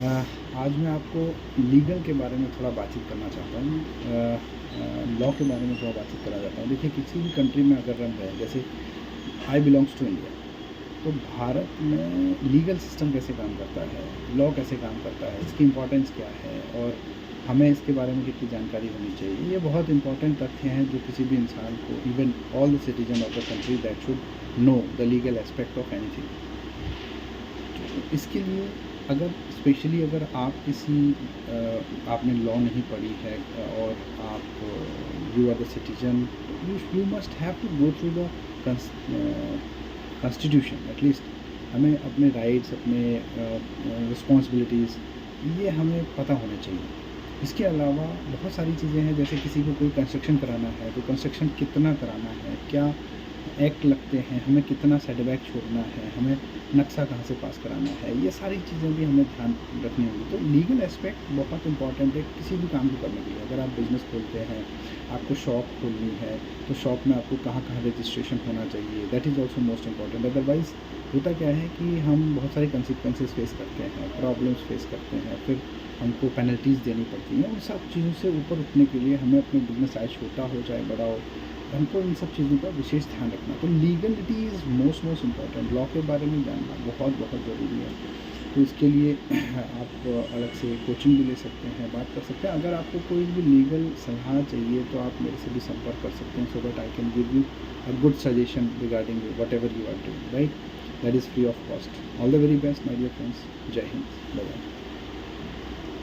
अ, आज मैं आपको लीगल के बारे में थोड़ा बातचीत करना चाहता हूँ। लॉ के बारे में थोड़ा बातचीत करना चाहता हूँ। देखिए, किसी भी कंट्री में अगर हम रहें, जैसे आई बिलोंग्स टू इंडिया, तो भारत में लीगल सिस्टम कैसे काम करता है, लॉ कैसे काम करता है, इसकी इम्पोर्टेंस क्या है और हमें इसके बारे में कितनी जानकारी होनी चाहिए, ये बहुत इंपॉर्टेंट तथ्य हैं जो किसी भी इंसान को, even all the citizen of the country, that should know the legal aspect of anything. इसके लिए अगर स्पेशली अगर आप किसी आपने लॉ नहीं पढ़ी है और आप you are the citizen, you must have to go through the constitution at least. हमें अपने राइट्स, अपने रिस्पॉन्सिबिलिटीज़, ये हमें पता होने चाहिए। इसके अलावा बहुत सारी चीज़ें हैं, जैसे किसी को कोई कंस्ट्रक्शन कराना है तो कंस्ट्रक्शन कितना कराना है, क्या एक्ट लगते हैं, हमें कितना सेटबैक छोड़ना है, हमें नक्शा कहाँ से पास कराना है, ये सारी चीज़ें भी हमें ध्यान रखनी होगी। तो लीगल एस्पेक्ट बहुत इंपॉर्टेंट है किसी भी काम को करने के लिए। अगर आप बिज़नेस खोलते हैं, आपको शॉप खोलनी है, तो शॉप में आपको कहाँ कहाँ रजिस्ट्रेशन होना चाहिए, that is also most important. Otherwise होता क्या है कि हम बहुत सारे कंसिक्वेंसेस फेस करते हैं, प्रॉब्लम्स फेस करते हैं, फिर हमको पेनल्टीज़ देनी पड़ती हैं। उन सब चीज़ों से ऊपर उठने के लिए हमें अपने बिज़नेस चाहे छोटा हो चाहे बड़ा हो, हमको इन सब चीज़ों का विशेष ध्यान रखना। तो legality is most important. Law के बारे में जानना बहुत बहुत ज़रूरी है। तो इसके लिए आप अलग से कोचिंग भी ले सकते हैं, बात कर सकते हैं। अगर आपको कोई भी लीगल सलाह चाहिए तो आप मेरे से भी संपर्क कर सकते हैं, so that I can give you a good suggestion regarding whatever you are doing, right? That is free of cost. All the very best my dear friends. जय हिंद। Bye bye.